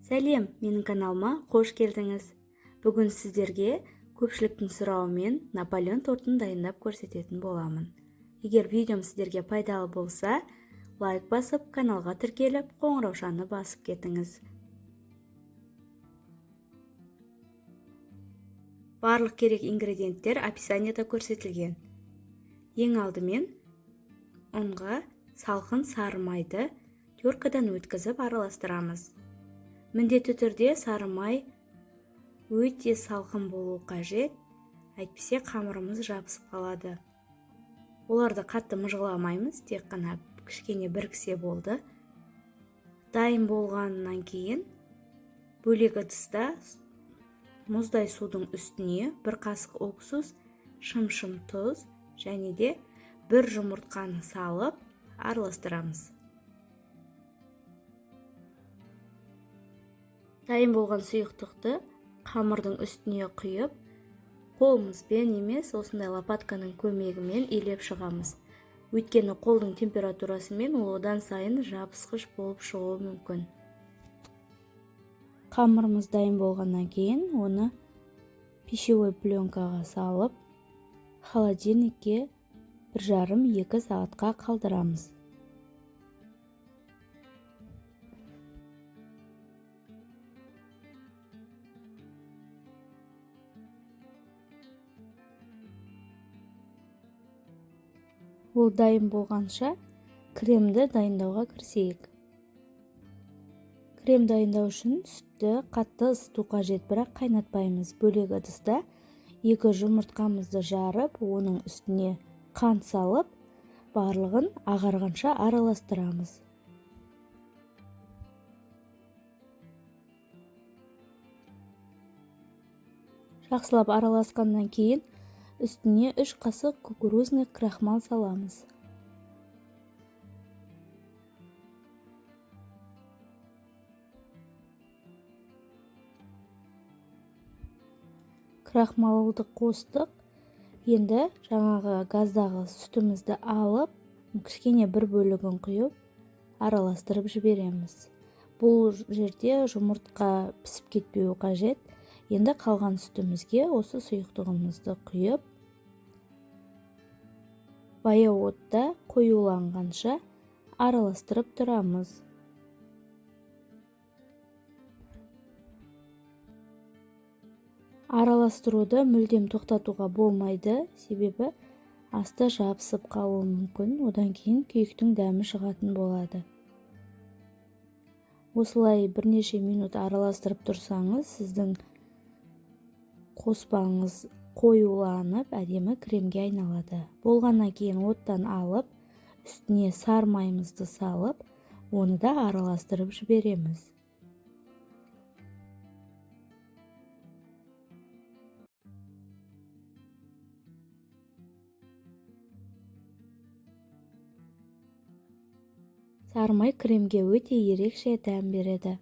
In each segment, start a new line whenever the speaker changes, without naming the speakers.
Сәлем, менің каналыма қош келдіңіз. Бүгін сіздерге көпшіліктің сұрауымен Наполеон тортын дайындап көрсететін боламын. Егер видеом сіздерге пайдалы болса, лайк басып, каналға тіркеліп, қоңыраушаны басып кетіңіз. Барлық керек ингредиенттер описаниеда көрсетілген. Ең алдымен ұнға салқын сары майды теркадан өткізіп араластырамыз. Міндетті түрде сары май өте салқын болуы қажет, әйтпесе қамырымыз жабысып қалады. Оларды қатты мыжғыламаймыз, тек қана кішкене біріксе болды. Дайын болғаннан кейін бөлек ыдыста мұздай судың үстіне 1 қасық уксус, шым-шым тұз және де 1 жұмыртқаны салып араластырамыз. Дайын болған сұйықтықты қамырдың үстіне құйып, қолымызбен емес, осындай лопатканың көмегімен илеп шығамыз. Өйткені қолдың температурасымен ол одан сайын жабысқыш болып шығуы мүмкін. Қамырымыз дайын болғаннан кейін оны пищевой пленкаға салып, холодильникке 1,5-2 сағатқа қалдырамыз. Ол дайын болғанша кремді дайындауға кірісейік. Крем дайындау үшін сүтті қатты ысыту қажет, бірақ қайнатпаймыз. Бөлек ыдыста 2 жұмыртқамызды жарып, оның үстіне қант салып, барлығын ағарғанша араластырамыз. Жақсылап араласқаннан кейін үстіне 3 қасық кукурузный крахмал саламыз. Крахмалды қостық. Енді жаңағы газдағы сүтімізді алып, кішкене бір бөлігін құйып, араластырып жібереміз. Бұл жерде жұмыртқа пісіп кетпеуі қажет. Енді қалған сүтімізге осы сұйықтығымызды құйып, баяу отта қоюланғанша араластырып тұрамыз. Араластыруды мүлдем тоқтатуға болмайды, себебі асты жабысып қалуы мүмкін, одан кейін күйіктің дәмі шығатын болады. Осылай бірнеше минут араластырып тұрсаңыз, сіздің қоспаңыз қоюланып, әдемі кремге айналады. Болғаннан кейін оттан алып, үстіне сары майымызды салып, оны да араластырып жібереміз. Сары май кремге өте ерекше дәм береді.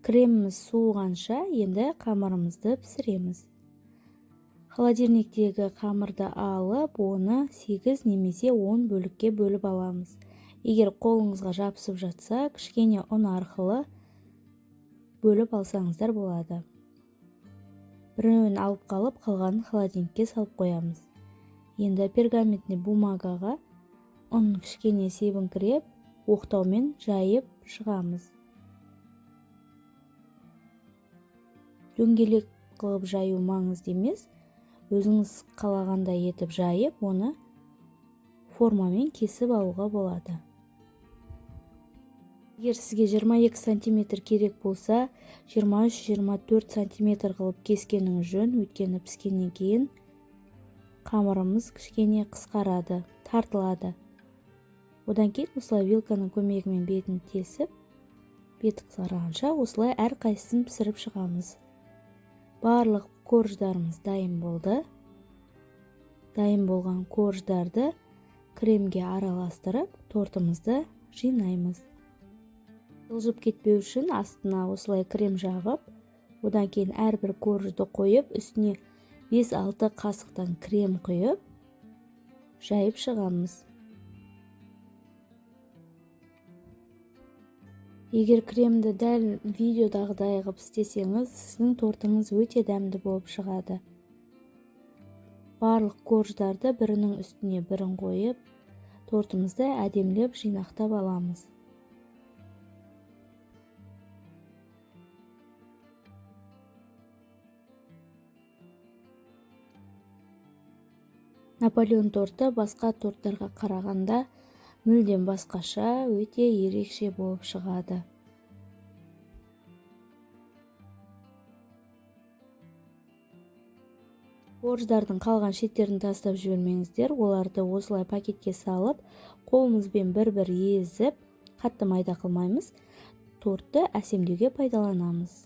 Креміміз суығанша енді қамырымызды пісіреміз. Холодильниктегі қамырды алып, оны 8 немесе 10 бөлікке бөліп аламыз. Егер қолыңызға жабысып жатса, кішкене ұн арқылы бөліп алсаңыздар болады. Біреуін алып қалып, қалғанын холодильникке салып қоямыз. Енді пергаментный бумагаға ұн кішкене себіңкіреп, оқтаумен жайып шығамыз. Дөңгелек қылып жаю маңызды емес, өзіңіз қалағандай етіп жайып, оны формамен кесіп алуға болады. Егер сізге 22 см керек болса, 23-24 см қылып кескеніңіз жөн, өйткені піскеннен кейін қамырымыз кішкене қысқарады, тартылады. Одан кейін осылай вилканың көмегімен бетін тесіп, беті қызарғанша осылай әр қайсысын пісіріп шығамыз. Барлық корждарымыз дайын болды. Дайын болған корждарды кремге араластырып, тортымызды жинаймыз. Жылжып кетпеу үшін астына осылай крем жағып, одан кейін әрбір коржды қойып, үстіне 5-6 қасықтан крем құйып, жайып шығамыз. Егер кремді дәл видеодағыдай қылып істесеңіз, сіздің тортыңыз өте дәмді болып шығады. Барлық корждарды бірінің үстіне бірін қойып, тортымызды әдемілеп жинақтап аламыз. Наполеон торты басқа торттарға қарағанда мүлдем басқаша, өте ерекше болып шығады. Корждардың қалған шеттерін тастап жібермеңіздер, оларды осылай пакетке салып, қолымызбен бір-бір езіп, қатты майда қылмаймыз, тортты әсемдеуге пайдаланамыз.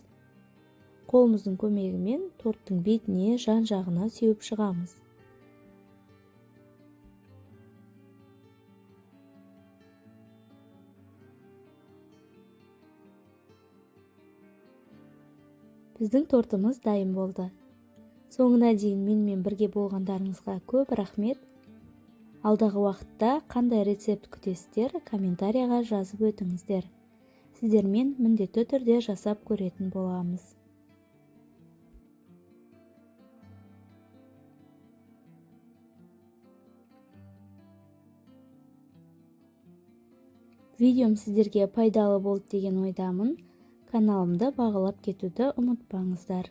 Қолымыздың көмегімен торттың бетіне, жан-жағына сеуіп шығамыз. Біздің тортымыз дайын болды. Соңына дейін менімен бірге болғандарыңызға көп рахмет. Алдағы уақытта қандай рецепт күтесіздер, комментарияға жазып өтіңіздер. Сіздермен міндетті түрде жасап көретін боламыз. Видеом сіздерге пайдалы болды деген ойдамын. Каналымды бағалап кетуді ұмытпаңыздар.